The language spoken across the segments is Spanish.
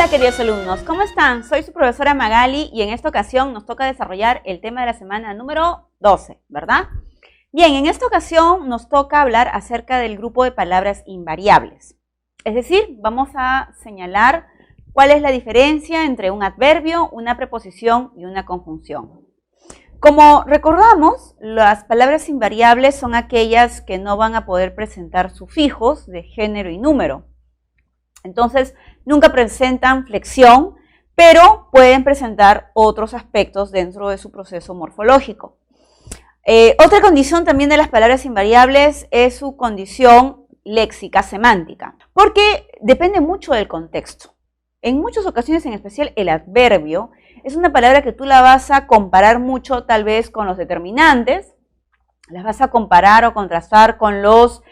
Hola queridos alumnos, ¿cómo están? Soy su profesora Magali y en esta ocasión nos toca desarrollar el tema de la semana número 12, ¿verdad? Bien, en esta ocasión nos toca hablar acerca del grupo de palabras invariables. Es decir, vamos a señalar cuál es la diferencia entre un adverbio, una preposición y una conjunción. Como recordamos, las palabras invariables son aquellas que no van a poder presentar sufijos de género y número. Entonces, nunca presentan flexión, pero pueden presentar otros aspectos dentro de su proceso morfológico. Otra condición también de las palabras invariables es su condición léxica, semántica, porque depende mucho del contexto. En muchas ocasiones, en especial el adverbio, es una palabra que tú la vas a comparar mucho tal vez con los determinantes, las vas a comparar o contrastar con los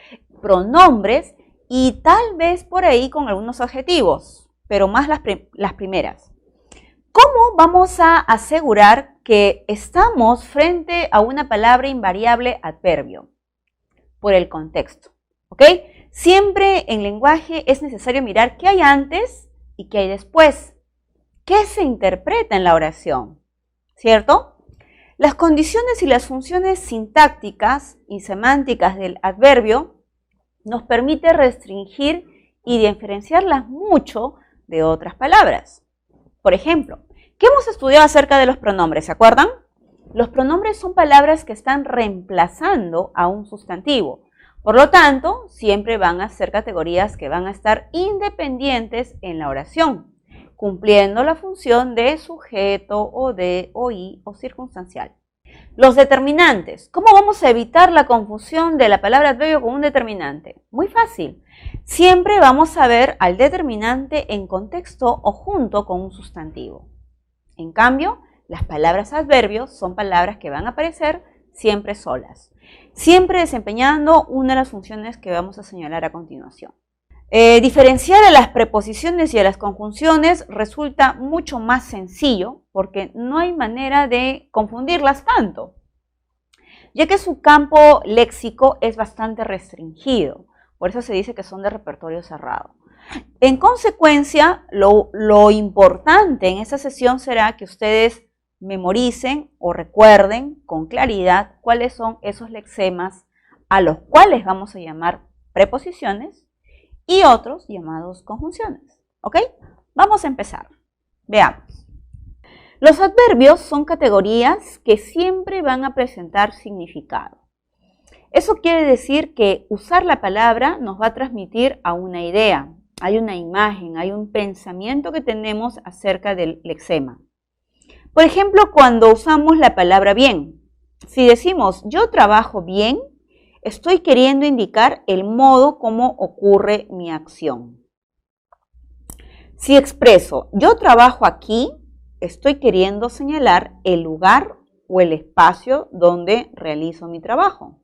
pronombres, y tal vez por ahí con algunos adjetivos, pero más las primeras. ¿Cómo vamos a asegurar que estamos frente a una palabra invariable adverbio? Por el contexto, ¿ok? Siempre en lenguaje es necesario mirar qué hay antes y qué hay después. ¿Qué se interpreta en la oración? ¿Cierto? Las condiciones y las funciones sintácticas y semánticas del adverbio nos permite restringir y diferenciarlas mucho de otras palabras. Por ejemplo, ¿qué hemos estudiado acerca de los pronombres? ¿Se acuerdan? Los pronombres son palabras que están reemplazando a un sustantivo. Por lo tanto, siempre van a ser categorías que van a estar independientes en la oración, cumpliendo la función de sujeto o de o y o circunstancial. Los determinantes. ¿Cómo vamos a evitar la confusión de la palabra adverbio con un determinante? Muy fácil. Siempre vamos a ver al determinante en contexto o junto con un sustantivo. En cambio, las palabras adverbios son palabras que van a aparecer siempre solas, siempre desempeñando una de las funciones que vamos a señalar a continuación. Diferenciar a las preposiciones y a las conjunciones resulta mucho más sencillo porque no hay manera de confundirlas tanto, ya que su campo léxico es bastante restringido. Por eso se dice que son de repertorio cerrado. En consecuencia, lo importante en esta sesión será que ustedes memoricen o recuerden con claridad cuáles son esos lexemas a los cuales vamos a llamar preposiciones y otros llamados conjunciones. ¿Ok? Vamos a empezar. Veamos. Los adverbios son categorías que siempre van a presentar significado. Eso quiere decir que usar la palabra nos va a transmitir a una idea, hay una imagen, hay un pensamiento que tenemos acerca del lexema. Por ejemplo, cuando usamos la palabra bien, si decimos yo trabajo bien, estoy queriendo indicar el modo como ocurre mi acción. Si expreso yo trabajo aquí, estoy queriendo señalar el lugar o el espacio donde realizo mi trabajo.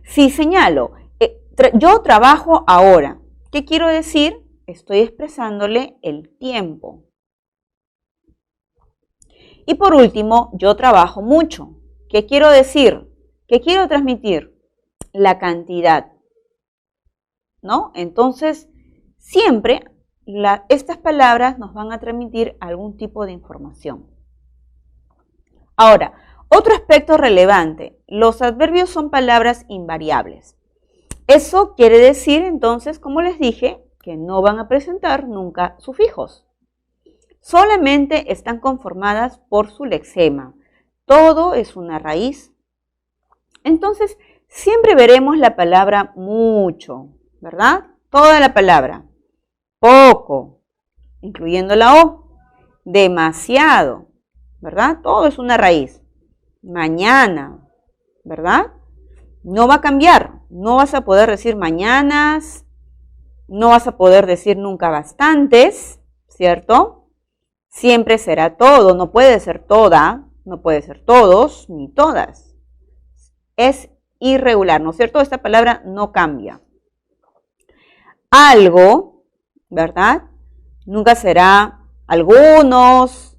Si señalo yo trabajo ahora, ¿qué quiero decir? Estoy expresándole el tiempo. Y por último, yo trabajo mucho. ¿Qué quiero decir? ¿Qué quiero transmitir? La cantidad, ¿no? Entonces, siempre estas palabras nos van a transmitir algún tipo de información. Ahora, otro aspecto relevante, los adverbios son palabras invariables. Eso quiere decir, entonces, como les dije, que no van a presentar nunca sufijos. Solamente están conformadas por su lexema. Todo es una raíz. Entonces, siempre veremos la palabra mucho, ¿verdad? Toda la palabra. Poco, incluyendo la O. Demasiado, ¿verdad? Todo es una raíz. Mañana, ¿verdad? No va a cambiar. No vas a poder decir mañanas, no vas a poder decir nunca bastantes, ¿cierto? Siempre será todo, no puede ser toda, no puede ser todos, ni todas. Es irregular, ¿no es cierto? Esta palabra no cambia. Algo, ¿verdad? Nunca será algunos,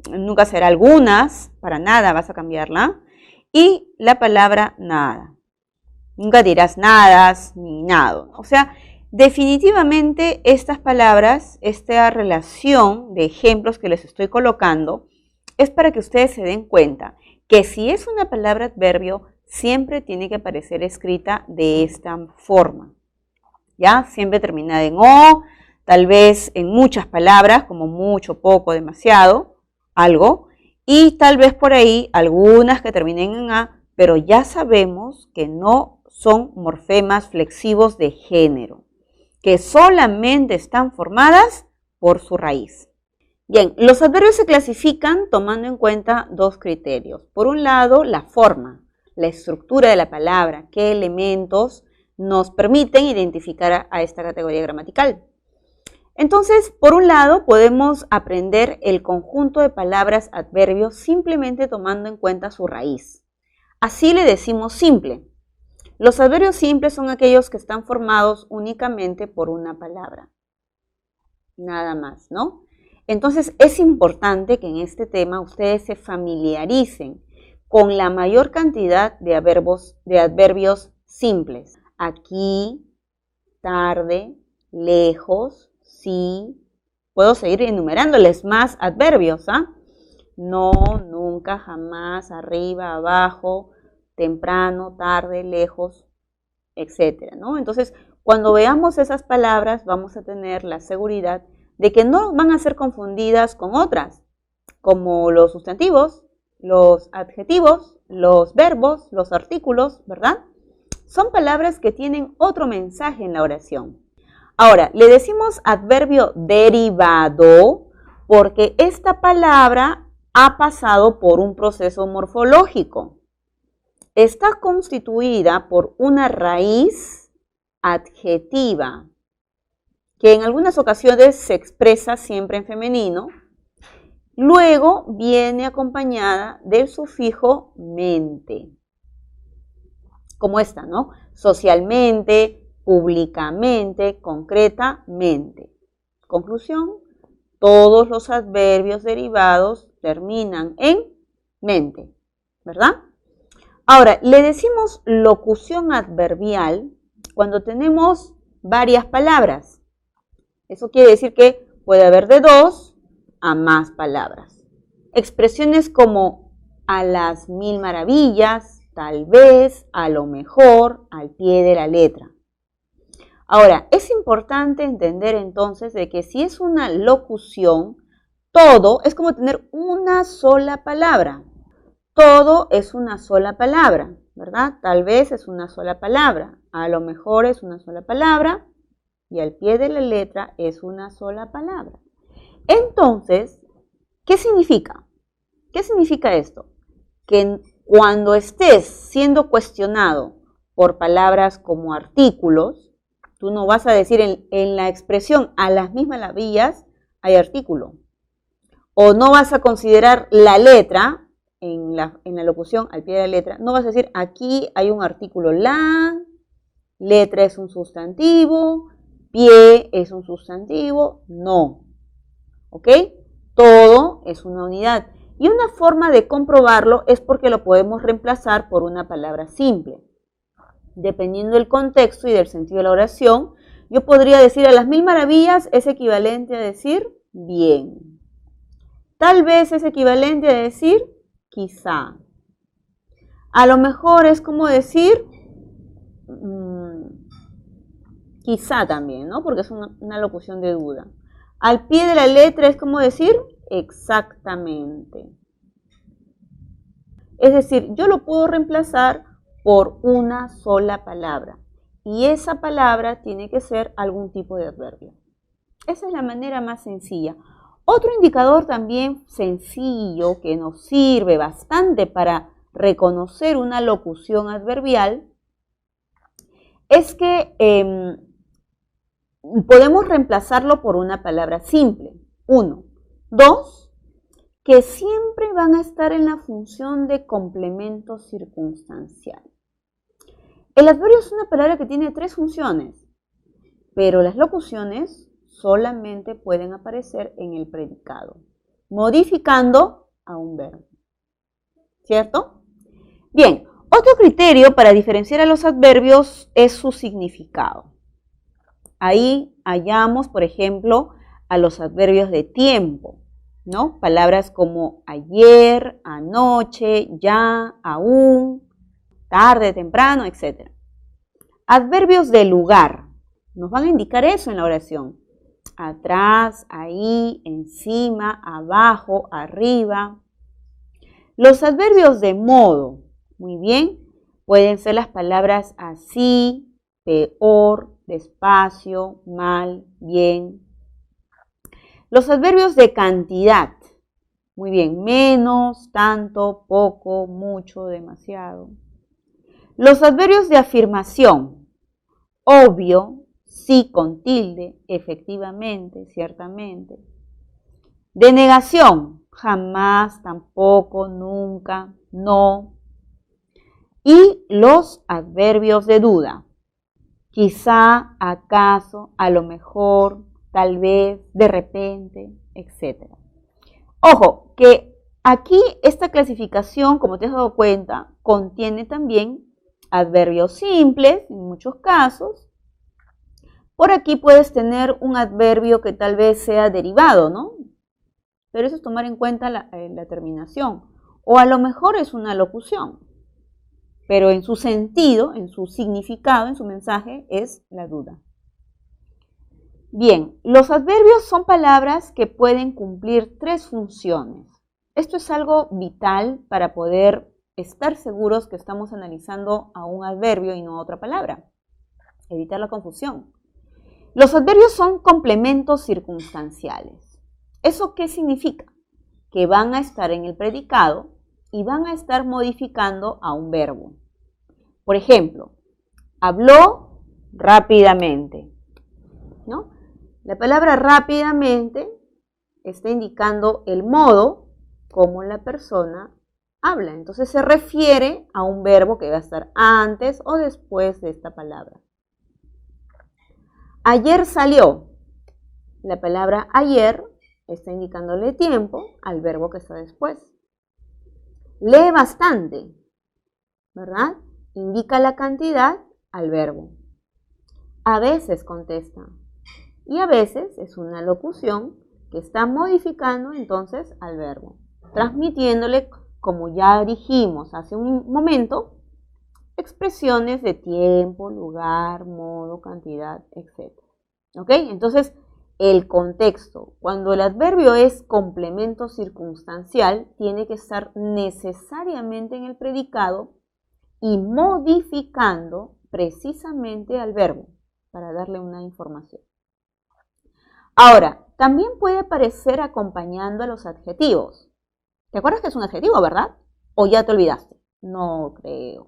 nunca será algunas, para nada vas a cambiarla. Y la palabra nada. Nunca dirás nadas ni nada. O sea, Definitivamente estas palabras, esta relación de ejemplos que les estoy colocando, es para que ustedes se den cuenta que si es una palabra adverbio, siempre tiene que aparecer escrita de esta forma. ¿Ya? Siempre terminada en O, tal vez en muchas palabras, como mucho, poco, demasiado, algo, y tal vez por ahí algunas que terminen en A, pero ya sabemos que no son morfemas flexivos de género, que solamente están formadas por su raíz. Bien, los adverbios se clasifican tomando en cuenta dos criterios. Por un lado, la forma, la estructura de la palabra, qué elementos nos permiten identificar a esta categoría gramatical. Entonces, por un lado, podemos aprender el conjunto de palabras adverbios simplemente tomando en cuenta su raíz. Así le decimos simple. Los adverbios simples son aquellos que están formados únicamente por una palabra. Nada más, ¿no? Entonces, es importante que en este tema ustedes se familiaricen con la mayor cantidad de adverbios simples. Aquí, tarde, lejos, sí. Puedo seguir enumerándoles más adverbios, ¿ah? No, nunca, jamás, arriba, abajo, temprano, tarde, lejos, etcétera, ¿no? Entonces, cuando veamos esas palabras, vamos a tener la seguridad de que no van a ser confundidas con otras, como los sustantivos, los adjetivos, los verbos, los artículos, ¿verdad? Son palabras que tienen otro mensaje en la oración. Ahora, le decimos adverbio derivado porque esta palabra ha pasado por un proceso morfológico. Está constituida por una raíz adjetiva, que en algunas ocasiones se expresa siempre en femenino. Luego viene acompañada del sufijo mente, como esta, ¿no? Socialmente, públicamente, concretamente. Conclusión, todos los adverbios derivados terminan en mente, ¿verdad? Ahora, le decimos locución adverbial cuando tenemos varias palabras. Eso quiere decir que puede haber de 2 a más palabras. Expresiones como a las mil maravillas, tal vez, a lo mejor, al pie de la letra. Ahora, es importante entender entonces de que si es una locución, todo es como tener una sola palabra. Todo es una sola palabra, ¿verdad? Tal vez es una sola palabra, a lo mejor es una sola palabra y al pie de la letra es una sola palabra. Entonces, ¿qué significa? ¿Qué significa esto? Que cuando estés siendo cuestionado por palabras como artículos, tú no vas a decir en la expresión a las mismas maravillas hay artículo. O no vas a considerar la letra en la locución al pie de la letra, no vas a decir aquí hay un artículo la, letra es un sustantivo, pie es un sustantivo, no. ¿Ok? Todo es una unidad. Y una forma de comprobarlo es porque lo podemos reemplazar por una palabra simple. Dependiendo del contexto y del sentido de la oración, yo podría decir a las mil maravillas es equivalente a decir bien. Tal vez es equivalente a decir quizá. A lo mejor es como decir quizá también, ¿no? Porque es una locución de duda. Al pie de la letra es como decir exactamente. Es decir, yo lo puedo reemplazar por una sola palabra. Y esa palabra tiene que ser algún tipo de adverbio. Esa es la manera más sencilla. Otro indicador también sencillo que nos sirve bastante para reconocer una locución adverbial es que podemos reemplazarlo por una palabra simple. 1. 2. Que siempre van a estar en la función de complemento circunstancial. El adverbio es una palabra que tiene 3 funciones, pero las locuciones solamente pueden aparecer en el predicado, modificando a un verbo. ¿Cierto? Bien, otro criterio para diferenciar a los adverbios es su significado. Ahí hallamos, por ejemplo, a los adverbios de tiempo, ¿no? Palabras como ayer, anoche, ya, aún, tarde, temprano, etc. Adverbios de lugar. Nos van a indicar eso en la oración. Atrás, ahí, encima, abajo, arriba. Los adverbios de modo, muy bien, pueden ser las palabras así, peor, despacio, mal, bien. Los adverbios de cantidad, muy bien, menos, tanto, poco, mucho, demasiado. Los adverbios de afirmación, obvio, sí con tilde, efectivamente, ciertamente. De negación, jamás, tampoco, nunca, no. Y los adverbios de duda, quizá, acaso, a lo mejor, tal vez, de repente, etc. Ojo, que aquí esta clasificación, como te has dado cuenta, contiene también adverbios simples, en muchos casos. Por aquí puedes tener un adverbio que tal vez sea derivado, ¿no? Pero eso es tomar en cuenta la terminación. O a lo mejor es una locución, pero en su sentido, en su significado, en su mensaje, es la duda. Bien, los adverbios son palabras que pueden cumplir 3 funciones. Esto es algo vital para poder estar seguros que estamos analizando a un adverbio y no a otra palabra. Evitar la confusión. Los adverbios son complementos circunstanciales. ¿Eso qué significa? Que van a estar en el predicado y van a estar modificando a un verbo. Por ejemplo, habló rápidamente, ¿no? La palabra rápidamente está indicando el modo como la persona habla. Entonces se refiere a un verbo que va a estar antes o después de esta palabra. Ayer salió. La palabra ayer está indicándole tiempo al verbo que está después. Lee bastante, ¿verdad? Indica la cantidad al verbo. A veces contesta. Y a veces es una locución que está modificando entonces al verbo, transmitiéndole, como ya dijimos hace un momento, expresiones de tiempo, lugar, modo, cantidad, etc. ¿Ok? Entonces, el contexto. Cuando el adverbio es complemento circunstancial, tiene que estar necesariamente en el predicado y modificando precisamente al verbo para darle una información. Ahora, también puede aparecer acompañando a los adjetivos. ¿Te acuerdas que es un adjetivo, verdad? ¿O ya te olvidaste? No creo.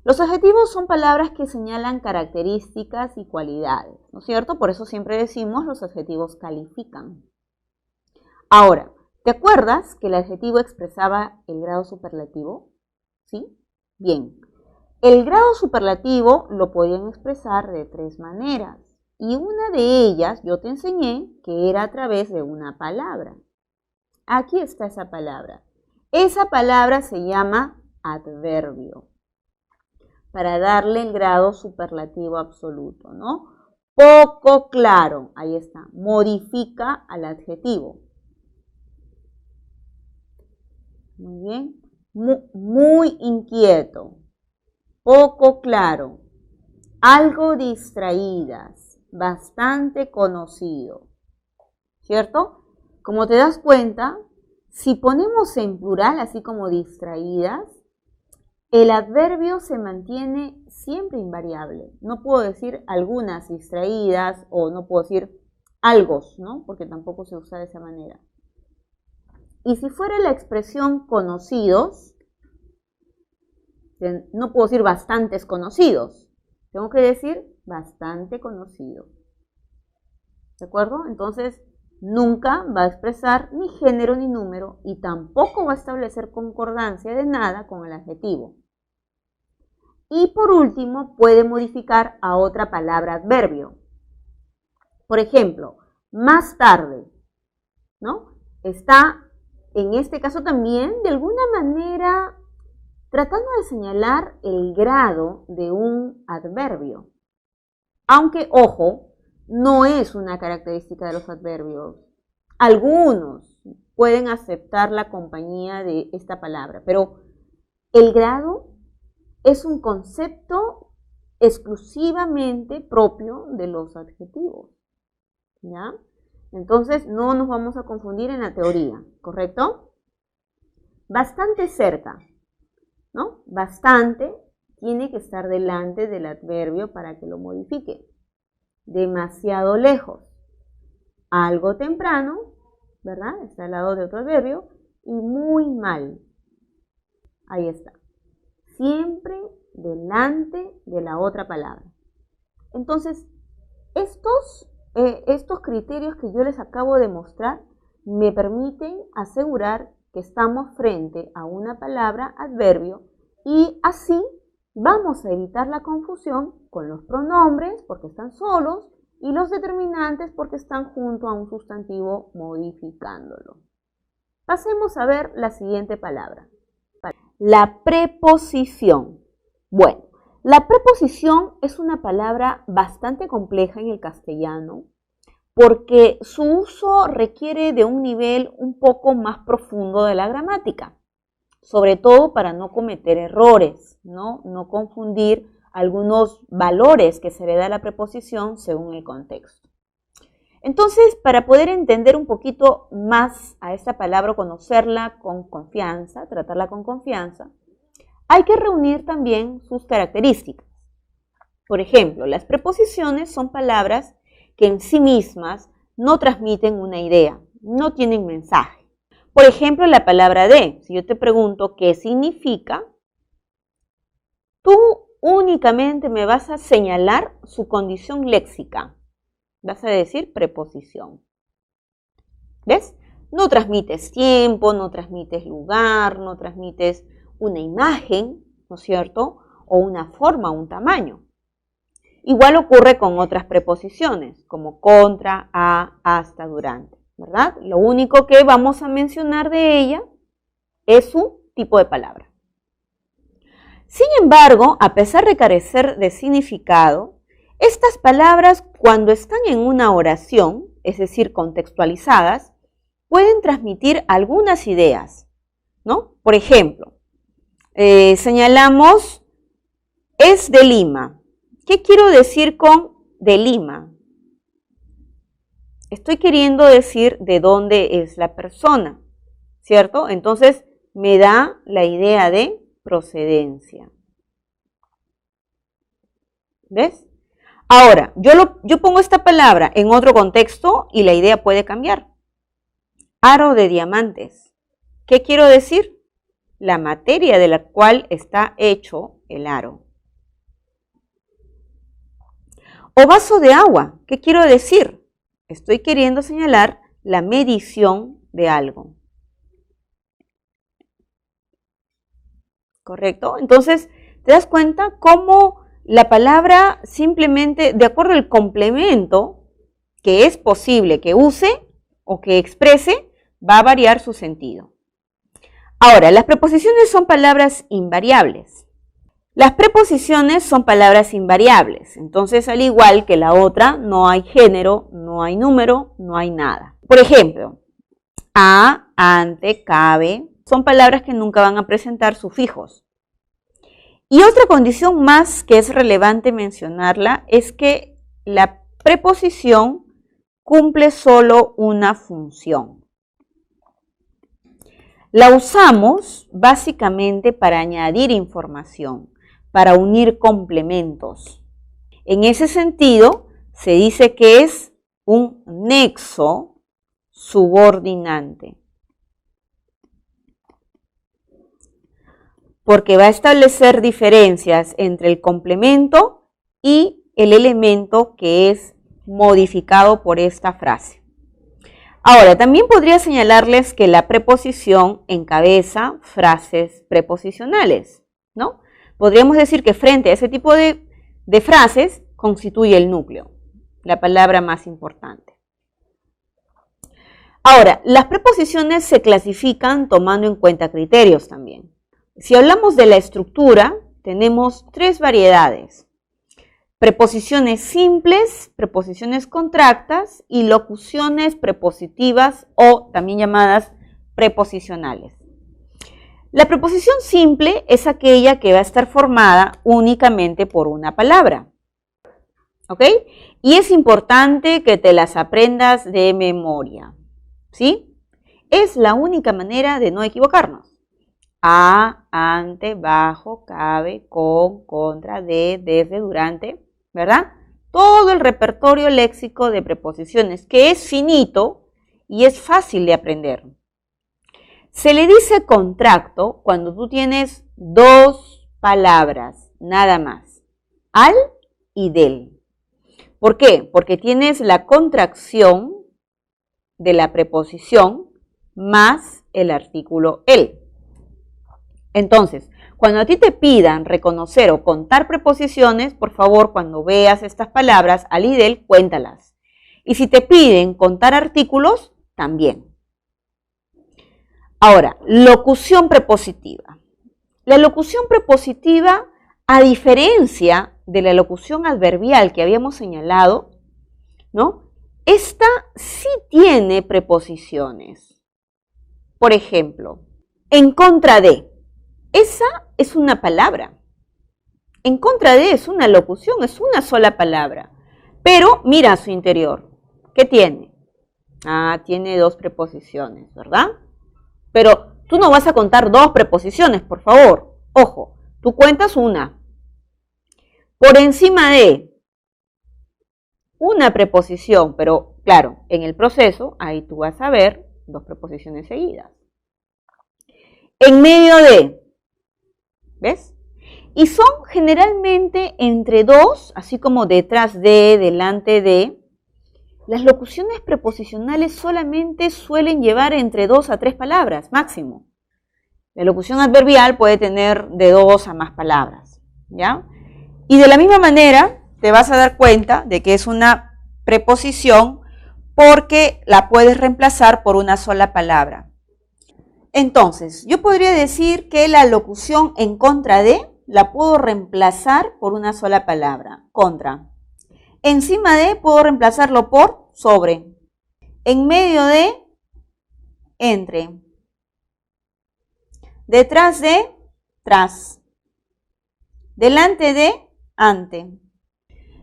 Los adjetivos son palabras que señalan características y cualidades, ¿no es cierto? Por eso siempre decimos los adjetivos califican. Ahora, ¿te acuerdas que el adjetivo expresaba el grado superlativo? ¿Sí? Bien. El grado superlativo lo podían expresar de 3 maneras. Y una de ellas yo te enseñé que era a través de una palabra. Aquí está esa palabra. Esa palabra se llama adverbio, para darle el grado superlativo absoluto, ¿no? Poco claro, ahí está, modifica al adjetivo. Muy bien. Muy inquieto, poco claro, algo distraídas, bastante conocido, ¿cierto? Como te das cuenta, si ponemos en plural, así como distraídas, el adverbio se mantiene siempre invariable. No puedo decir algunas distraídas o no puedo decir algo, ¿no? Porque tampoco se usa de esa manera. Y si fuera la expresión conocidos, no puedo decir bastantes conocidos. Tengo que decir bastante conocido. ¿De acuerdo? Entonces, nunca va a expresar ni género ni número y tampoco va a establecer concordancia de nada con el adjetivo. Y por último, puede modificar a otra palabra adverbio. Por ejemplo, más tarde, ¿no? Está, en este caso también, de alguna manera, tratando de señalar el grado de un adverbio. Aunque, ojo, no es una característica de los adverbios. Algunos pueden aceptar la compañía de esta palabra, pero el grado es un concepto exclusivamente propio de los adjetivos, ¿ya? Entonces no nos vamos a confundir en la teoría, ¿correcto? Bastante cerca, ¿no? Bastante tiene que estar delante del adverbio para que lo modifique. Demasiado lejos. Algo temprano, ¿verdad? Está al lado de otro adverbio. Y muy mal. Ahí está. Siempre delante de la otra palabra. Entonces, estos criterios que yo les acabo de mostrar me permiten asegurar que estamos frente a una palabra adverbio y así vamos a evitar la confusión con los pronombres porque están solos y los determinantes porque están junto a un sustantivo modificándolo. Pasemos a ver la siguiente palabra. La preposición. Bueno, la preposición es una palabra bastante compleja en el castellano porque su uso requiere de un nivel un poco más profundo de la gramática, sobre todo para no cometer errores, no confundir algunos valores que se le da a la preposición según el contexto. Entonces, para poder entender un poquito más a esta palabra, conocerla con confianza, tratarla con confianza, hay que reunir también sus características. Por ejemplo, las preposiciones son palabras que en sí mismas no transmiten una idea, no tienen mensaje. Por ejemplo, la palabra de, si yo te pregunto qué significa, tú únicamente me vas a señalar su condición léxica. Vas a decir preposición. ¿Ves? No transmites tiempo, no transmites lugar, no transmites una imagen, ¿no es cierto? O una forma, un tamaño. Igual ocurre con otras preposiciones, como contra, a, hasta, durante, ¿verdad? Lo único que vamos a mencionar de ella es su tipo de palabra. Sin embargo, a pesar de carecer de significado, estas palabras, cuando están en una oración, es decir, contextualizadas, pueden transmitir algunas ideas, ¿no? Por ejemplo, señalamos, es de Lima. ¿Qué quiero decir con de Lima? Estoy queriendo decir de dónde es la persona, ¿cierto? Entonces me da la idea de procedencia. ¿Ves? Ahora, yo pongo esta palabra en otro contexto y la idea puede cambiar. Aro de diamantes. ¿Qué quiero decir? La materia de la cual está hecho el aro. O vaso de agua. ¿Qué quiero decir? Estoy queriendo señalar la medición de algo. ¿Correcto? Entonces, ¿te das cuenta cómo la palabra simplemente, de acuerdo al complemento que es posible que use o que exprese, va a variar su sentido? Ahora, las preposiciones son palabras invariables. Las preposiciones son palabras invariables, entonces al igual que la otra, no hay género, no hay número, no hay nada. Por ejemplo, a, ante, cabe, son palabras que nunca van a presentar sufijos. Y otra condición más que es relevante mencionarla es que la preposición cumple solo una función. La usamos básicamente para añadir información, para unir complementos. En ese sentido, se dice que es un nexo subordinante, porque va a establecer diferencias entre el complemento y el elemento que es modificado por esta frase. Ahora, también podría señalarles que la preposición encabeza frases preposicionales, ¿no? Podríamos decir que frente a ese tipo de frases constituye el núcleo, la palabra más importante. Ahora, las preposiciones se clasifican tomando en cuenta criterios también. Si hablamos de la estructura, tenemos tres variedades. preposiciones simples, preposiciones contractas y locuciones prepositivas o también llamadas preposicionales. La preposición simple es aquella que va a estar formada únicamente por una palabra. ¿Ok? Y es importante que te las aprendas de memoria. ¿Sí? Es la única manera de no equivocarnos. A, ante, bajo, cabe, con, contra, de, desde, durante, ¿verdad? Todo el repertorio léxico de preposiciones que es finito y es fácil de aprender. Se le dice contracto cuando tú tienes dos palabras, nada más, al y del. ¿Por qué? Porque tienes la contracción de la preposición más el artículo el. Entonces, cuando a ti te pidan reconocer o contar preposiciones, por favor, cuando veas estas palabras al y del, cuéntalas. Y si te piden contar artículos, también. Ahora, locución prepositiva. La locución prepositiva, a diferencia de la locución adverbial que habíamos señalado, ¿no? Esta sí tiene preposiciones. Por ejemplo, en contra de. Esa es una palabra. En contra de es una locución, es una sola palabra. Pero mira a su interior. ¿Qué tiene? Ah, tiene dos preposiciones, ¿verdad? Pero tú no vas a contar dos preposiciones, por favor. Ojo, tú cuentas una. Por encima de una preposición, pero claro, en el proceso, ahí tú vas a ver dos preposiciones seguidas. En medio de, ¿ves? Y son generalmente entre dos, así como detrás de, delante de. Las locuciones preposicionales solamente suelen llevar entre 2 a 3 palabras, máximo. La locución adverbial puede tener de 2 a más palabras, ¿ya? Y de la misma manera te vas a dar cuenta de que es una preposición porque la puedes reemplazar por una sola palabra. Entonces, yo podría decir que la locución en contra de la puedo reemplazar por una sola palabra, contra. Encima de puedo reemplazarlo por sobre. En medio de, entre. Detrás de, tras. Delante de, ante.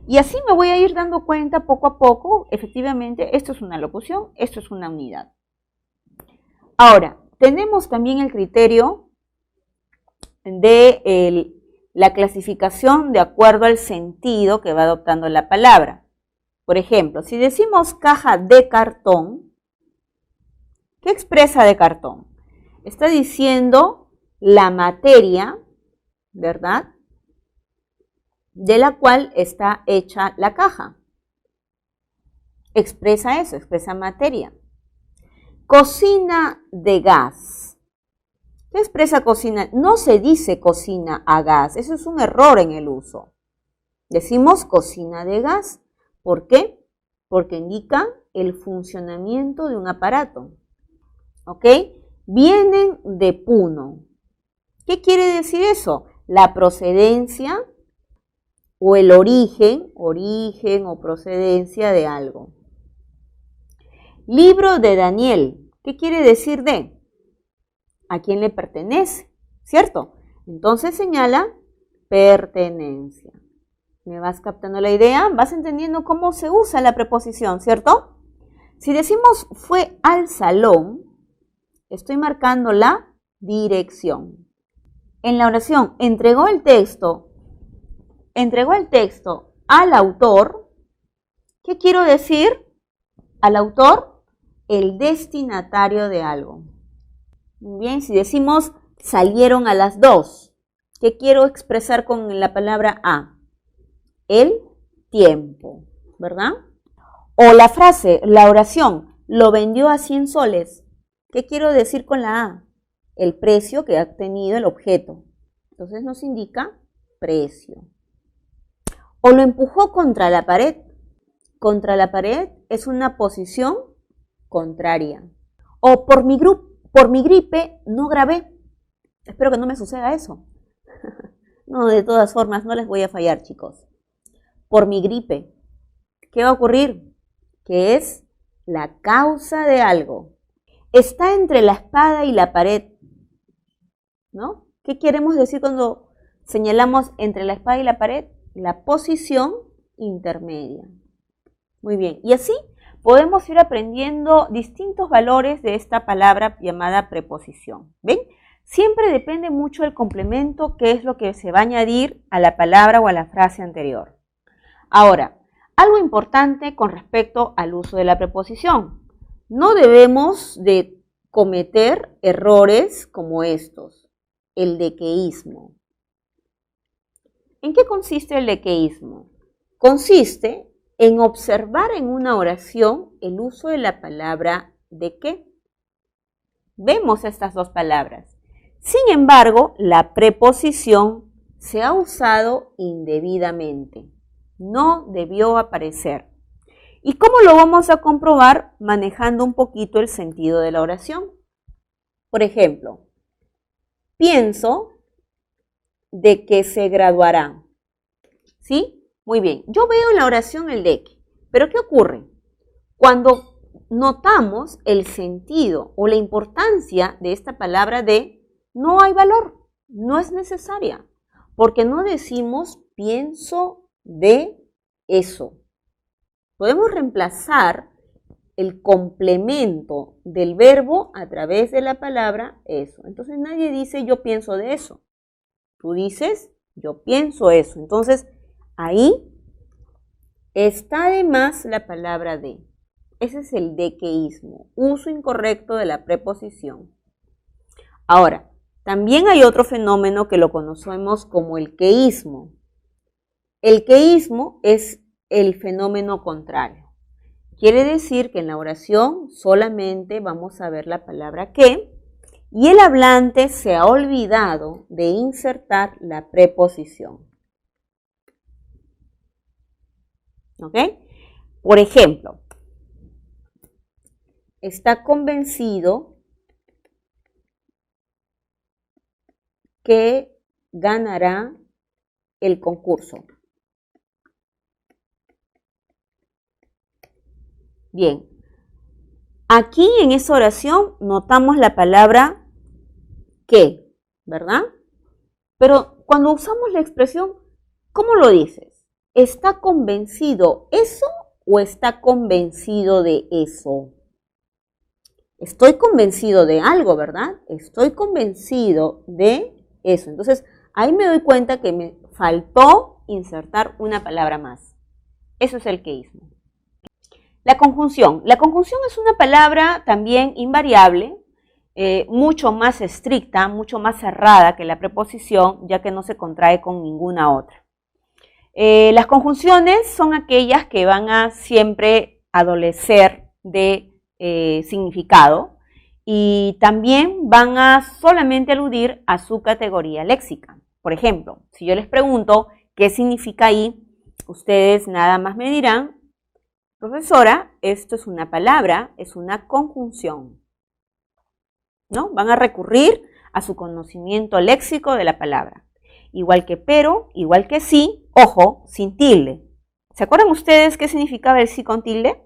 Y así me voy a ir dando cuenta poco a poco, efectivamente, esto es una locución, esto es una unidad. Ahora, tenemos también el criterio de la clasificación de acuerdo al sentido que va adoptando la palabra. Por ejemplo, si decimos caja de cartón, ¿qué expresa de cartón? Está diciendo la materia, ¿verdad?, de la cual está hecha la caja. Expresa eso, expresa materia. Cocina de gas. ¿Qué expresa cocina? No se dice cocina a gas, eso es un error en el uso. Decimos cocina de gas. ¿Por qué? Porque indica el funcionamiento de un aparato. ¿Ok? Vienen de Puno. ¿Qué quiere decir eso? La procedencia o el origen o procedencia de algo. Libro de Daniel. ¿Qué quiere decir de? ¿A quién le pertenece? ¿Cierto? Entonces señala pertenencia. ¿Me vas captando la idea? ¿Vas entendiendo cómo se usa la preposición, cierto? Si decimos fue al salón, estoy marcando la dirección. En la oración entregó el texto al autor. ¿Qué quiero decir? Al autor, el destinatario de algo. Muy bien, si decimos salieron a las 2, ¿qué quiero expresar con la palabra a? El tiempo, ¿verdad? O la frase, la oración, lo vendió a 100 soles. ¿Qué quiero decir con la a? El precio que ha tenido el objeto. Entonces nos indica precio. O lo empujó contra la pared. Contra la pared es una posición contraria. O por mi gripe no grabé. Espero que no me suceda eso. No, de todas formas, no les voy a fallar, chicos. por mi gripe. ¿Qué va a ocurrir? Que es la causa de algo. Está entre la espada y la pared, ¿no? ¿Qué queremos decir cuando señalamos entre la espada y la pared? La posición intermedia. Muy bien, y así podemos ir aprendiendo distintos valores de esta palabra llamada preposición. ¿Ven? Siempre depende mucho del complemento, que es lo que se va a añadir a la palabra o a la frase anterior. Ahora, algo importante con respecto al uso de la preposición. No debemos de cometer errores como estos. El dequeísmo. ¿En qué consiste el dequeísmo? Consiste en observar en una oración el uso de la palabra de qué. Vemos estas dos palabras. Sin embargo, la preposición se ha usado indebidamente. No debió aparecer. ¿Y cómo lo vamos a comprobar? Manejando un poquito el sentido de la oración. Por ejemplo, pienso de que se graduará. ¿Sí? Muy bien. Yo veo en la oración el de que. Pero ¿qué ocurre? Cuando notamos el sentido o la importancia de esta palabra de, no hay valor, no es necesaria, porque no decimos pienso de eso. Podemos reemplazar el complemento del verbo a través de la palabra eso. Entonces nadie dice yo pienso de eso. Tú dices yo pienso eso. Entonces ahí está de más la palabra de. Ese es el dequeísmo, uso incorrecto de la preposición. Ahora, también hay otro fenómeno que lo conocemos como el queísmo. El queísmo es el fenómeno contrario. Quiere decir que en la oración solamente vamos a ver la palabra que y el hablante se ha olvidado de insertar la preposición. ¿Ok? Por ejemplo, está convencido que ganará el concurso. Bien, aquí en esa oración notamos la palabra que, ¿verdad? Pero cuando usamos la expresión, ¿cómo lo dices? ¿Está convencido eso o está convencido de eso? Estoy convencido de algo, ¿verdad? Estoy convencido de eso. Entonces, ahí me doy cuenta que me faltó insertar una palabra más. Eso es el queísmo. La conjunción. La conjunción es una palabra también invariable, mucho más estricta, mucho más cerrada que la preposición, ya que no se contrae con ninguna otra. Las conjunciones son aquellas que van a siempre adolecer de significado y también van a solamente aludir a su categoría léxica. Por ejemplo, si yo les pregunto qué significa ahí, ustedes nada más me dirán, profesora, esto es una palabra, es una conjunción, ¿no? Van a recurrir a su conocimiento léxico de la palabra. Igual que pero, igual que sí, ojo, sin tilde. ¿Se acuerdan ustedes qué significaba el sí con tilde?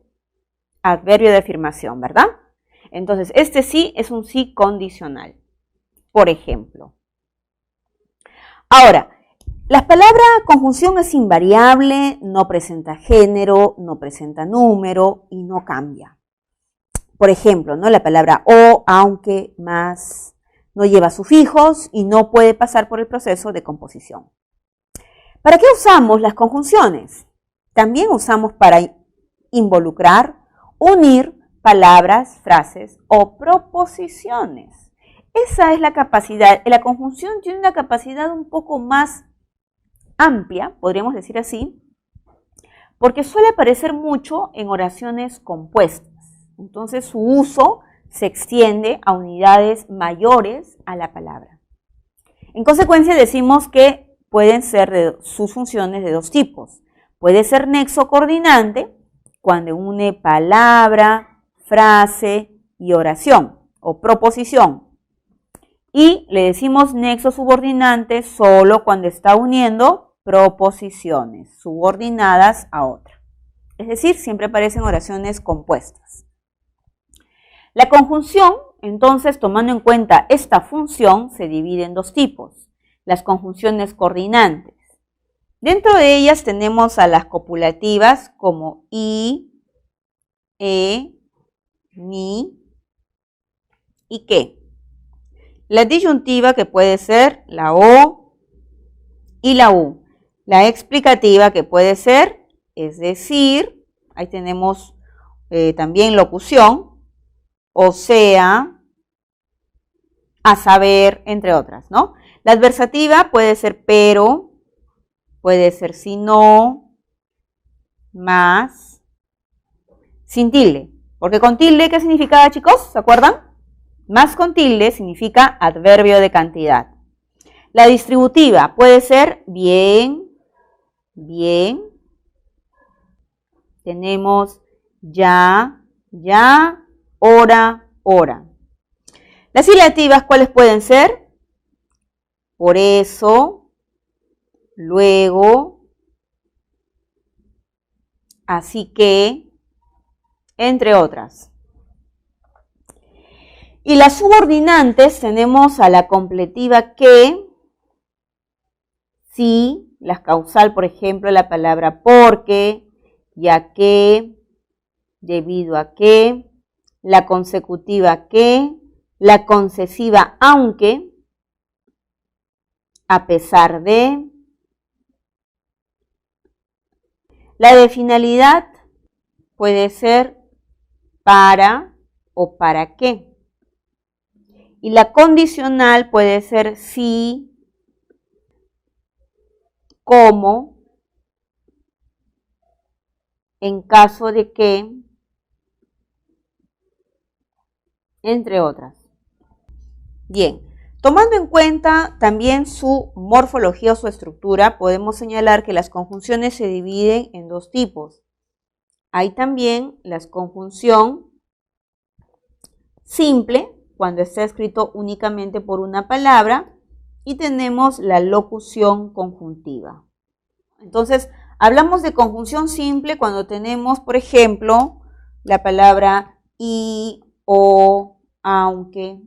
Adverbio de afirmación, ¿verdad? Entonces, este sí es un sí condicional, por ejemplo. Ahora, la palabra conjunción es invariable, no presenta género, no presenta número y no cambia. Por ejemplo, ¿no? La palabra o, aunque, más, no lleva sufijos y no puede pasar por el proceso de composición. ¿Para qué usamos las conjunciones? También usamos para involucrar, unir palabras, frases o proposiciones. Esa es la capacidad. La conjunción tiene una capacidad un poco más amplia, podríamos decir así, porque suele aparecer mucho en oraciones compuestas. Entonces su uso se extiende a unidades mayores a la palabra. En consecuencia decimos que pueden ser sus funciones de dos tipos. Puede ser nexo coordinante cuando une palabra, frase y oración o proposición. Y le decimos nexo subordinante solo cuando está uniendo proposiciones subordinadas a otra. Es decir, siempre aparecen oraciones compuestas. La conjunción, entonces, tomando en cuenta esta función, se divide en dos tipos. Las conjunciones coordinantes. Dentro de ellas tenemos a las copulativas como i, ni y que. La disyuntiva, que puede ser la o y la u. La explicativa, que puede ser, es decir, ahí tenemos también locución, o sea, a saber, entre otras, ¿no? La adversativa puede ser pero, puede ser si no, más, sin tilde. Porque con tilde, ¿qué significaba, chicos? ¿Se acuerdan? Más con tilde significa adverbio de cantidad. La distributiva puede ser bien, bien. Tenemos ya, ya, hora, hora. Las ilativas, ¿cuáles pueden ser? Por eso, luego, así que, entre otras. Y las subordinantes tenemos a la completiva que, si, la causal, por ejemplo, la palabra porque, ya que, debido a que, la consecutiva que, la concesiva aunque, a pesar de. La de finalidad puede ser para o para qué. Y la condicional puede ser si, como, en caso de que, entre otras. Bien, tomando en cuenta también su morfología o su estructura, podemos señalar que las conjunciones se dividen en dos tipos. Hay también la conjunción simple, cuando está escrito únicamente por una palabra, y tenemos la locución conjuntiva. Entonces, hablamos de conjunción simple cuando tenemos, por ejemplo, la palabra y, o, aunque,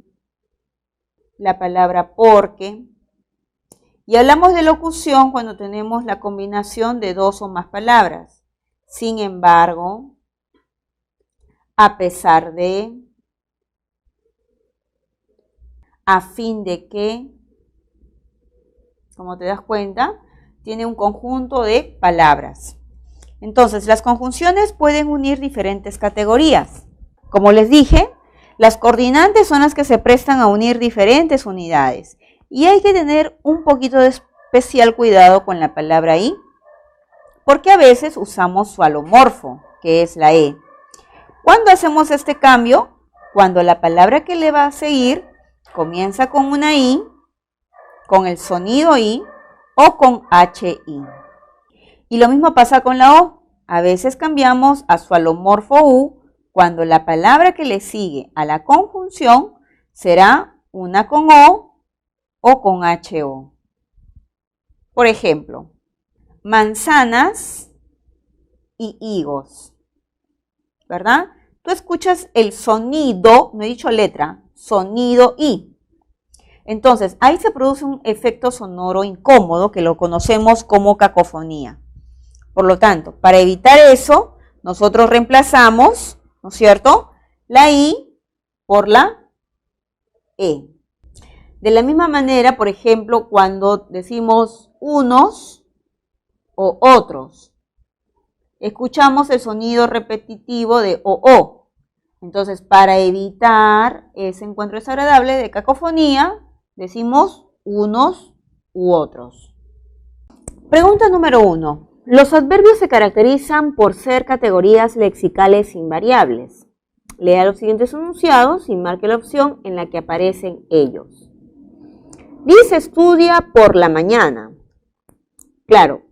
la palabra porque. Y hablamos de locución cuando tenemos la combinación de dos o más palabras. Sin embargo, a pesar de, a fin de que, como te das cuenta, tiene un conjunto de palabras. Entonces, las conjunciones pueden unir diferentes categorías. Como les dije, las coordinantes son las que se prestan a unir diferentes unidades. Y hay que tener un poquito de especial cuidado con la palabra i, porque a veces usamos su alomorfo, que es la e. ¿Cuándo hacemos este cambio? Cuando la palabra que le va a seguir comienza con una i, con el sonido i o con hi. Y lo mismo pasa con la o. A veces cambiamos a su alomorfo u cuando la palabra que le sigue a la conjunción será una con o con ho. Por ejemplo, manzanas y higos, ¿verdad? Tú escuchas el sonido, no he dicho letra, sonido i. Entonces, ahí se produce un efecto sonoro incómodo que lo conocemos como cacofonía. Por lo tanto, para evitar eso, nosotros reemplazamos, ¿no es cierto?, la i por la e. De la misma manera, por ejemplo, cuando decimos unos o otros, escuchamos el sonido repetitivo de o. Entonces, para evitar ese encuentro desagradable de cacofonía, decimos unos u otros. Pregunta número 1. Los adverbios se caracterizan por ser categorías lexicales invariables. Lea los siguientes enunciados y marque la opción en la que aparecen ellos. Dice estudia por la mañana. Claro,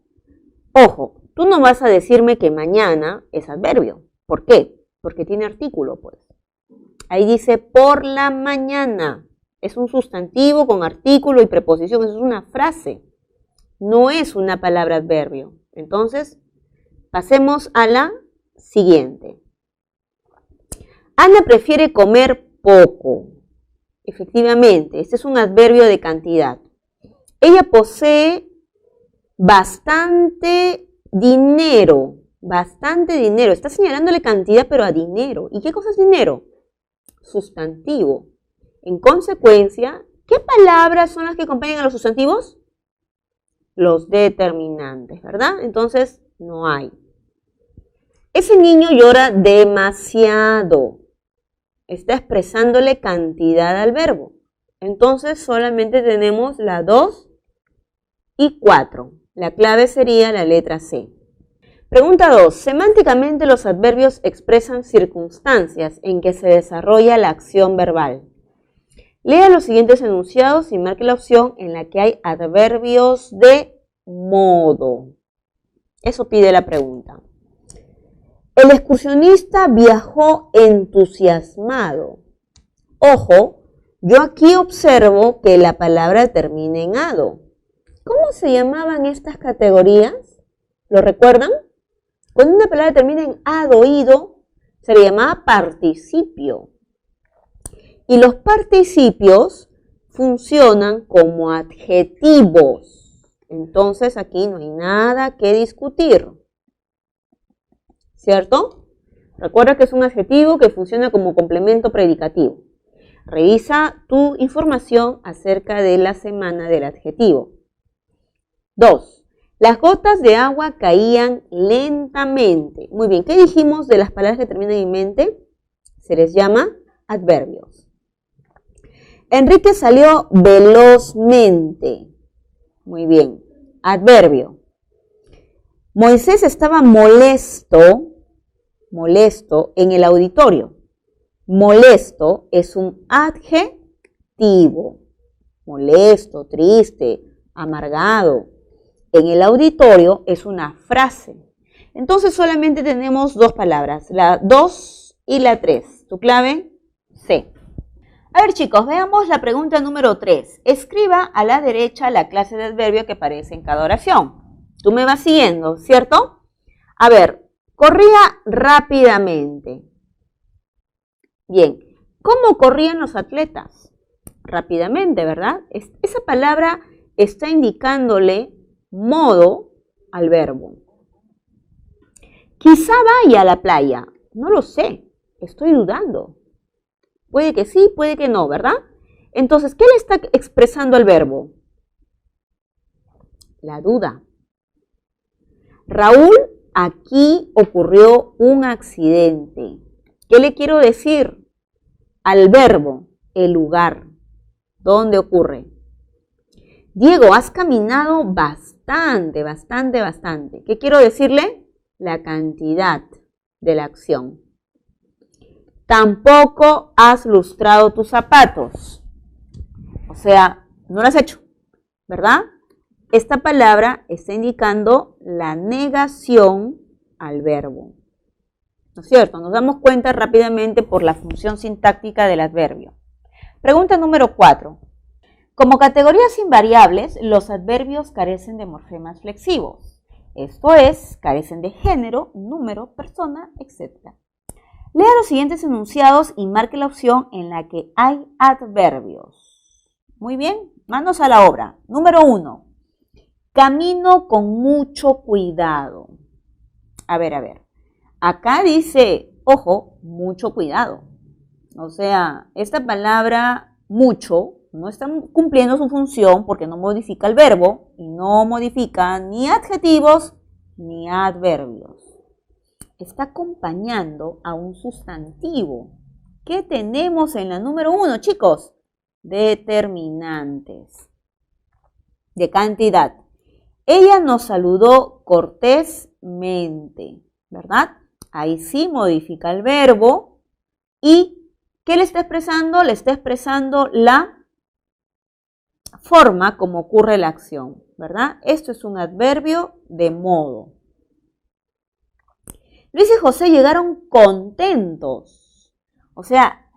ojo, tú no vas a decirme que mañana es adverbio. ¿Por qué? Porque tiene artículo, pues. Ahí dice por la mañana. Es un sustantivo con artículo y preposición. Eso es una frase. no es una palabra adverbio. Entonces, pasemos a la siguiente. Ana prefiere comer poco. Efectivamente, este es un adverbio de cantidad. Ella posee bastante dinero. Bastante dinero. Está señalándole cantidad, pero a dinero. ¿Y qué cosa es dinero? Sustantivo. En consecuencia, ¿qué palabras son las que acompañan a los sustantivos? Los determinantes, ¿verdad? Entonces, no hay. Ese niño llora demasiado. Está expresándole cantidad al verbo. Entonces, solamente tenemos la 2 y 4. La clave sería la letra C. Pregunta 2. Semánticamente los adverbios expresan circunstancias en que se desarrolla la acción verbal. Lea los siguientes enunciados y marque la opción en la que hay adverbios de modo. Eso pide la pregunta. El excursionista viajó entusiasmado. Ojo, yo aquí observo que la palabra termina en ado. ¿Cómo se llamaban estas categorías? ¿Lo recuerdan? Cuando una palabra termina en ado, ido, se le llamaba participio. Y los participios funcionan como adjetivos. Entonces aquí no hay nada que discutir. ¿Cierto? Recuerda que es un adjetivo que funciona como complemento predicativo. Revisa tu información acerca de la semana del adjetivo. 2. Las gotas de agua caían lentamente. Muy bien, ¿qué dijimos de las palabras que terminan en mente? Se les llama adverbios. Enrique salió velozmente. Muy bien, adverbio. Moisés estaba molesto en el auditorio. Molesto es un adjetivo. Molesto, triste, amargado. En el auditorio es una frase. Entonces solamente tenemos dos palabras, la 2 y la 3. ¿Tu clave? C. A ver chicos, veamos la pregunta número 3. Escriba a la derecha la clase de adverbio que aparece en cada oración. Tú me vas siguiendo, ¿cierto? A ver, corría rápidamente. Bien, ¿cómo corrían los atletas? Rápidamente, ¿verdad? Esa palabra está indicándole modo al verbo. Quizá vaya a la playa. No lo sé, estoy dudando. Puede que sí, puede que no, ¿verdad? Entonces, ¿qué le está expresando el verbo? La duda. Raúl, aquí ocurrió un accidente. ¿Qué le quiero decir? Al verbo, el lugar. ¿Dónde ocurre? Diego, has caminado bastante. ¿Qué quiero decirle? La cantidad de la acción. Tampoco has lustrado tus zapatos. O sea, no lo has hecho, ¿verdad? Esta palabra está indicando la negación al verbo. ¿No es cierto? Nos damos cuenta rápidamente por la función sintáctica del adverbio. Pregunta número 4. Como categorías invariables, los adverbios carecen de morfemas flexivos. Esto es, carecen de género, número, persona, etc. Lea los siguientes enunciados y marque la opción en la que hay adverbios. Muy bien, manos a la obra. Número 1. Camino con mucho cuidado. A ver. Acá dice, ojo, mucho cuidado. O sea, esta palabra mucho no está cumpliendo su función porque no modifica el verbo y no modifica ni adjetivos ni adverbios. Está acompañando a un sustantivo. ¿Qué tenemos en la número 1, chicos? Determinantes. De cantidad. Ella nos saludó cortésmente, ¿verdad? Ahí sí modifica el verbo. ¿Y qué le está expresando? Le está expresando la forma como ocurre la acción, ¿verdad? Esto es un adverbio de modo. Luis y José llegaron contentos. O sea,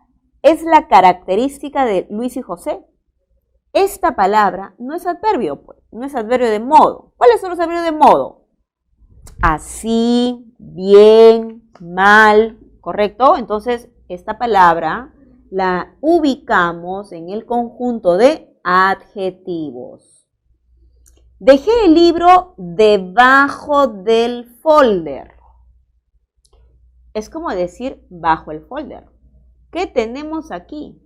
es la característica de Luis y José. Esta palabra no es adverbio, pues, no es adverbio de modo. ¿Cuáles son los adverbios de modo? Así, bien, mal, ¿correcto? Entonces, esta palabra la ubicamos en el conjunto de adjetivos. Dejé el libro debajo del folder. Es como decir bajo el folder. ¿Qué tenemos aquí?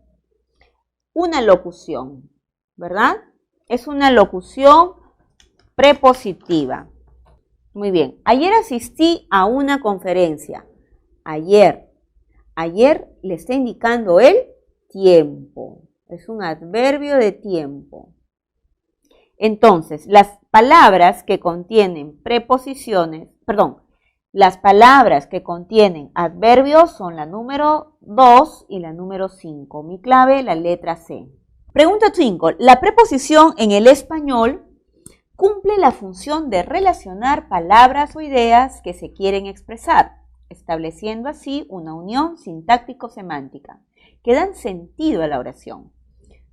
Una locución, ¿verdad? Es una locución prepositiva. Muy bien. Ayer asistí a una conferencia. Ayer le está indicando el tiempo. Es un adverbio de tiempo. Entonces, las palabras que contienen las palabras que contienen adverbios son la número 2 y la número 5. Mi clave, la letra C. Pregunta 5. La preposición en el español cumple la función de relacionar palabras o ideas que se quieren expresar, estableciendo así una unión sintáctico-semántica que dan sentido a la oración.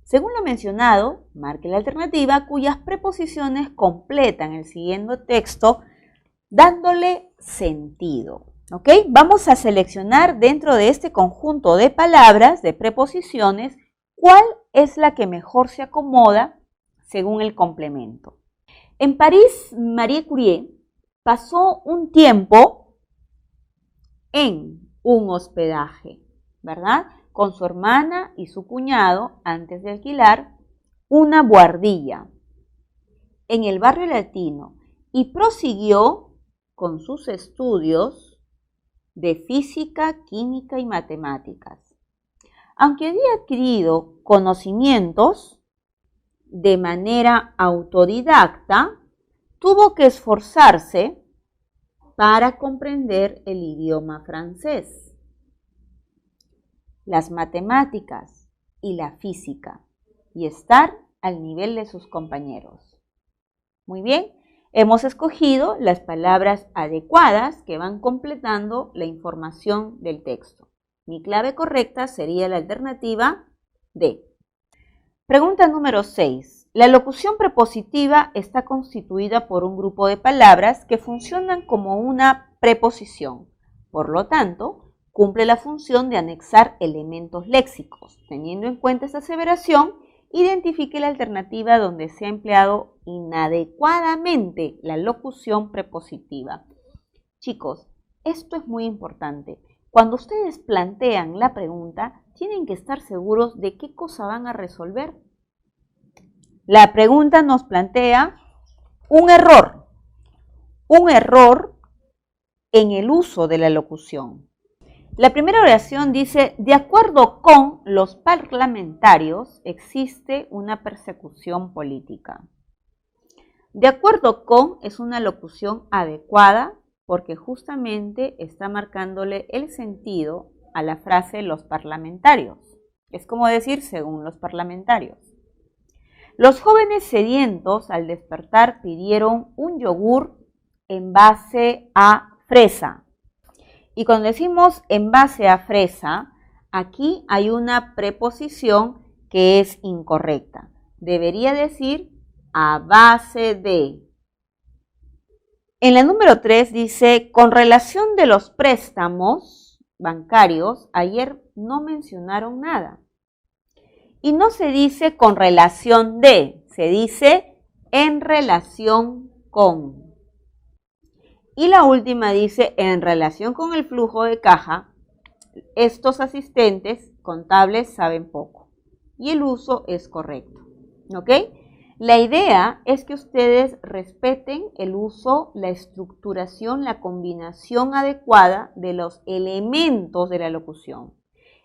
Según lo mencionado, marque la alternativa cuyas preposiciones completan el siguiente texto dándole sentido. ¿Ok? Vamos a seleccionar dentro de este conjunto de palabras, de preposiciones, cuál es la que mejor se acomoda según el complemento. En París, Marie Curie pasó un tiempo en un hospedaje, ¿verdad? Con su hermana y su cuñado antes de alquilar una buhardilla en el barrio latino y prosiguió con sus estudios de física, química y matemáticas. Aunque había adquirido conocimientos de manera autodidacta, tuvo que esforzarse para comprender el idioma francés, las matemáticas y la física y estar al nivel de sus compañeros. Muy bien, hemos escogido las palabras adecuadas que van completando la información del texto. Mi clave correcta sería la alternativa D. Pregunta número 6. La locución prepositiva está constituida por un grupo de palabras que funcionan como una preposición. Por lo tanto, cumple la función de anexar elementos léxicos. Teniendo en cuenta esta aseveración, identifique la alternativa donde se ha empleado inadecuadamente la locución prepositiva. Chicos, esto es muy importante. Cuando ustedes plantean la pregunta, tienen que estar seguros de qué cosa van a resolver. La pregunta nos plantea un error en el uso de la locución. La primera oración dice, de acuerdo con los parlamentarios, existe una persecución política. De acuerdo con es una locución adecuada porque justamente está marcándole el sentido a la frase los parlamentarios. Es como decir según los parlamentarios. Los jóvenes sedientos al despertar pidieron un yogur en base a fresa. Y cuando decimos en base a fresa, aquí hay una preposición que es incorrecta. Debería decir a base de. En la número 3 dice, con relación de los préstamos bancarios, ayer no mencionaron nada. Y no se dice con relación de, se dice en relación con. Y la última dice, en relación con el flujo de caja, estos asistentes contables saben poco. Y el uso es correcto. ¿Ok? La idea es que ustedes respeten el uso, la estructuración, la combinación adecuada de los elementos de la locución.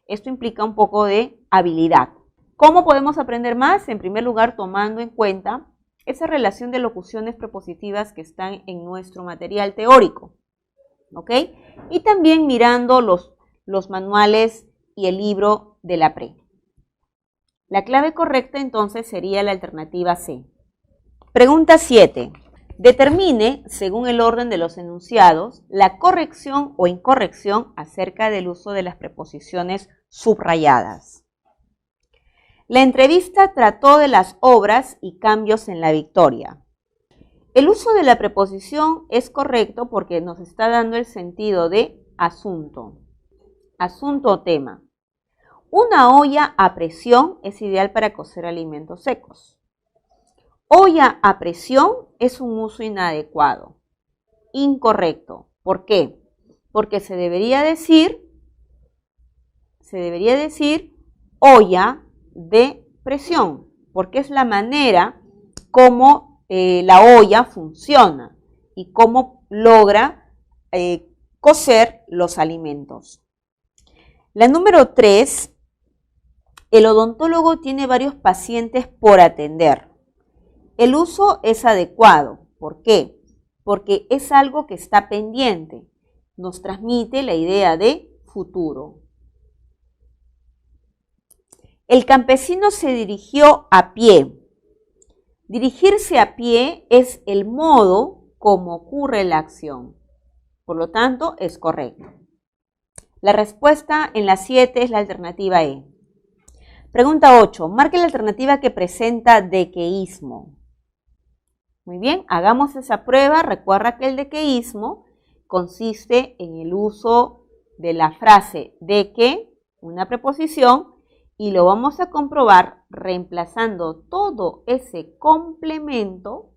Esto implica un poco de habilidad. ¿Cómo podemos aprender más? En primer lugar, tomando en cuenta esa relación de locuciones prepositivas que están en nuestro material teórico. ¿Ok? Y también mirando los manuales y el libro de la PRE. La clave correcta entonces sería la alternativa C. Pregunta 7. Determine, según el orden de los enunciados, la corrección o incorrección acerca del uso de las preposiciones subrayadas. La entrevista trató de las obras y cambios en la victoria. El uso de la preposición es correcto porque nos está dando el sentido de asunto. Asunto o tema. Una olla a presión es ideal para cocer alimentos secos. Olla a presión es un uso inadecuado. Incorrecto. ¿Por qué? Porque se debería decir olla de presión, porque es la manera como la olla funciona y cómo logra cocer los alimentos. La número 3, el odontólogo tiene varios pacientes por atender. El uso es adecuado. ¿Por qué? Porque es algo que está pendiente. Nos transmite la idea de futuro. El campesino se dirigió a pie. Dirigirse a pie es el modo como ocurre la acción. Por lo tanto, es correcto. La respuesta en la 7 es la alternativa E. Pregunta 8. Marque la alternativa que presenta dequeísmo. Muy bien, hagamos esa prueba. Recuerda que el dequeísmo consiste en el uso de la frase de que, una preposición, y lo vamos a comprobar reemplazando todo ese complemento.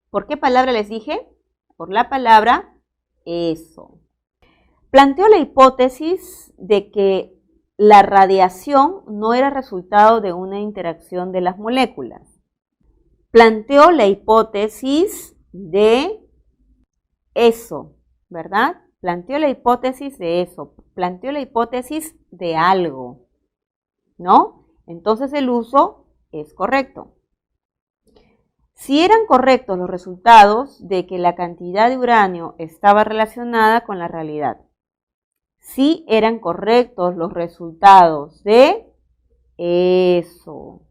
¿Por qué palabra les dije? Por la palabra eso. Planteó la hipótesis de que la radiación no era resultado de una interacción de las moléculas. Planteó la hipótesis de eso, ¿verdad? Planteó la hipótesis de eso, planteó la hipótesis de algo, ¿no? Entonces el uso es correcto. Si eran correctos los resultados de que la cantidad de uranio estaba relacionada con la realidad. Si eran correctos los resultados de eso.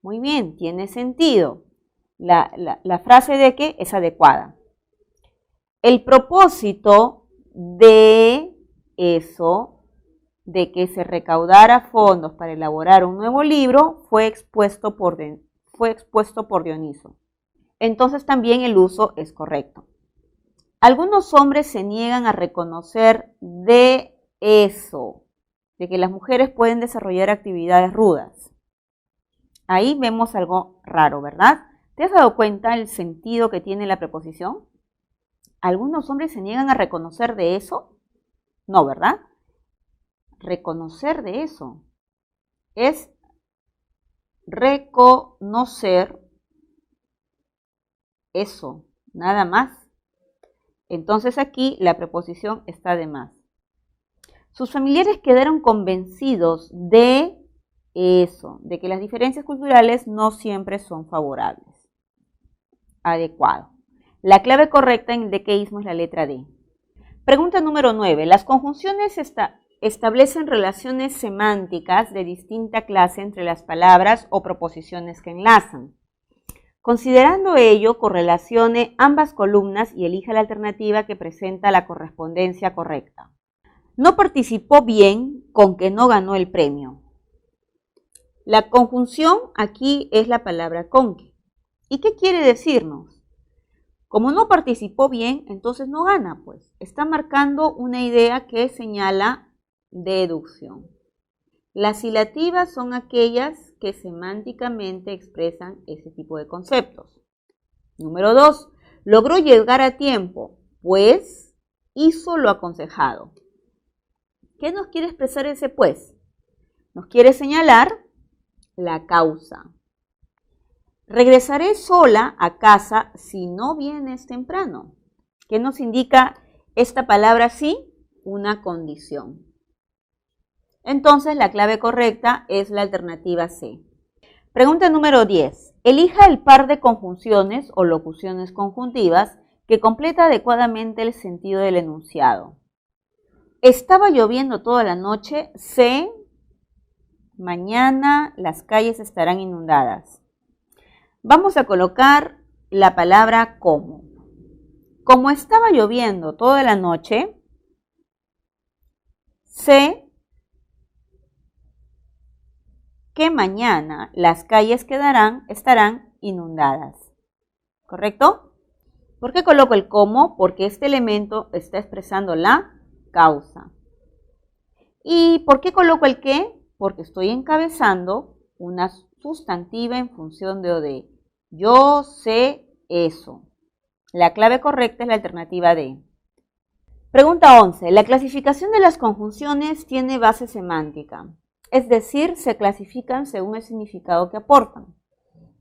Muy bien, tiene sentido. La frase de que es adecuada. El propósito de eso, de que se recaudara fondos para elaborar un nuevo libro, fue expuesto por Dioniso. Entonces también el uso es correcto. Algunos hombres se niegan a reconocer de eso, de que las mujeres pueden desarrollar actividades rudas. Ahí vemos algo raro, ¿verdad? ¿Te has dado cuenta el sentido que tiene la preposición? ¿Algunos hombres se niegan a reconocer de eso? No, ¿verdad? Reconocer de eso es reconocer eso, nada más. Entonces aquí la preposición está de más. Sus familiares quedaron convencidos de eso, de que las diferencias culturales no siempre son favorables. Adecuado. La clave correcta en el dequeísmo es la letra D. Pregunta número 9. Las conjunciones establecen relaciones semánticas de distinta clase entre las palabras o proposiciones que enlazan. Considerando ello, correlacione ambas columnas y elija la alternativa que presenta la correspondencia correcta. No participó bien con que no ganó el premio. La conjunción aquí es la palabra con que. ¿Y qué quiere decirnos? Como no participó bien, entonces no gana, pues. Está marcando una idea que señala deducción. Las hilativas son aquellas que semánticamente expresan ese tipo de conceptos. Número 2. Logró llegar a tiempo, pues hizo lo aconsejado. ¿Qué nos quiere expresar ese pues? Nos quiere señalar la causa. Regresaré sola a casa si no vienes temprano. ¿Qué nos indica esta palabra sí? Una condición. Entonces la clave correcta es la alternativa C. Pregunta número 10. Elija el par de conjunciones o locuciones conjuntivas que completa adecuadamente el sentido del enunciado. Estaba lloviendo toda la noche, mañana las calles estarán inundadas. Vamos a colocar la palabra como. Como estaba lloviendo toda la noche, que mañana las calles estarán inundadas. ¿Correcto? ¿Por qué coloco el cómo? Porque este elemento está expresando la causa. ¿Y por qué coloco el qué? Porque estoy encabezando una sustantiva en función de OD. Yo sé eso. La clave correcta es la alternativa D. Pregunta 11. La clasificación de las conjunciones tiene base semántica, es decir, se clasifican según el significado que aportan.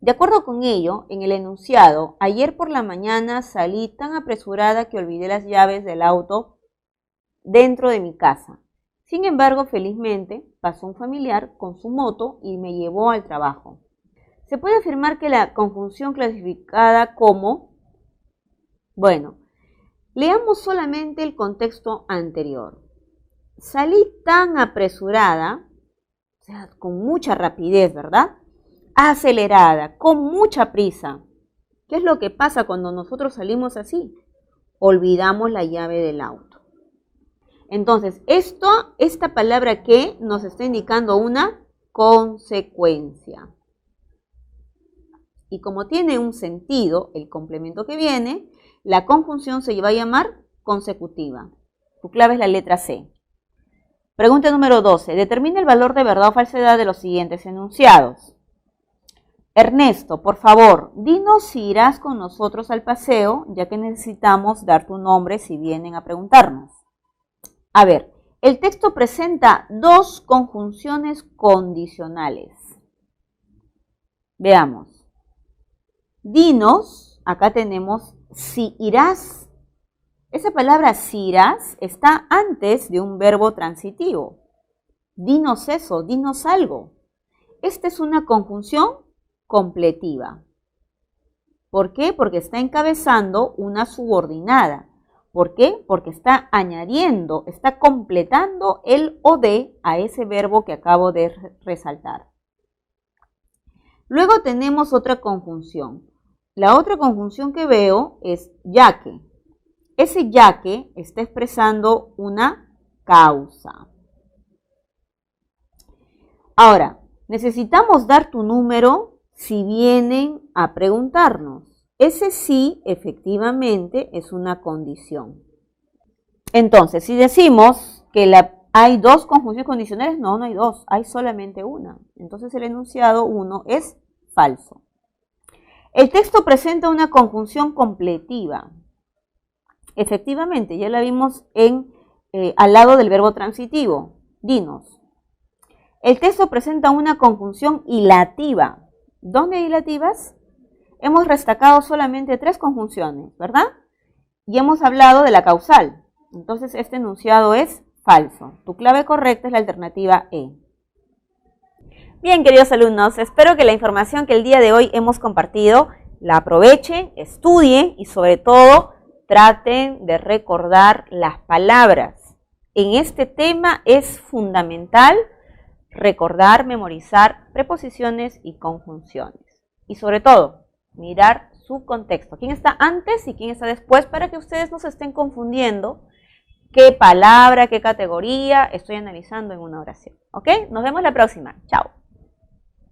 De acuerdo con ello, en el enunciado, ayer por la mañana salí tan apresurada que olvidé las llaves del auto dentro de mi casa. Sin embargo, felizmente, pasó un familiar con su moto y me llevó al trabajo. Se puede afirmar que la conjunción clasificada como... Bueno, leamos solamente el contexto anterior. Salí tan apresurada, o sea, con mucha rapidez, ¿verdad? Acelerada, con mucha prisa. ¿Qué es lo que pasa cuando nosotros salimos así? Olvidamos la llave del auto. Entonces, esta palabra que nos está indicando una consecuencia. Y como tiene un sentido, el complemento que viene, la conjunción se va a llamar consecutiva. Tu clave es la letra C. Pregunta número 12. Determina el valor de verdad o falsedad de los siguientes enunciados. Ernesto, por favor, dinos si irás con nosotros al paseo, ya que necesitamos dar tu nombre si vienen a preguntarnos. A ver, el texto presenta dos conjunciones condicionales. Veamos. Dinos, acá tenemos si irás. Esa palabra si irás está antes de un verbo transitivo. Dinos eso, dinos algo. Esta es una conjunción completiva. ¿Por qué? Porque está encabezando una subordinada. ¿Por qué? Porque está añadiendo, está completando el OD a ese verbo que acabo de resaltar. Luego tenemos otra conjunción. La otra conjunción que veo es ya que. Ese ya que está expresando una causa. Ahora, necesitamos dar tu número si vienen a preguntarnos. Ese sí, efectivamente, es una condición. Entonces, si decimos que hay dos conjunciones condicionales, no hay dos, hay solamente una. Entonces, el enunciado 1 es falso. El texto presenta una conjunción completiva. Efectivamente, ya la vimos al lado del verbo transitivo. Dinos. El texto presenta una conjunción hilativa. ¿Dónde hay hilativas? Hemos destacado solamente 3 conjunciones, ¿verdad? Y hemos hablado de la causal. Entonces, este enunciado es falso. Tu clave correcta es la alternativa E. Bien, queridos alumnos, espero que la información que el día de hoy hemos compartido la aprovechen, estudien y sobre todo traten de recordar las palabras. En este tema es fundamental recordar, memorizar preposiciones y conjunciones. Y sobre todo, mirar su contexto. ¿Quién está antes y quién está después? Para que ustedes no se estén confundiendo qué palabra, qué categoría estoy analizando en una oración. ¿Ok? Nos vemos la próxima. Chao.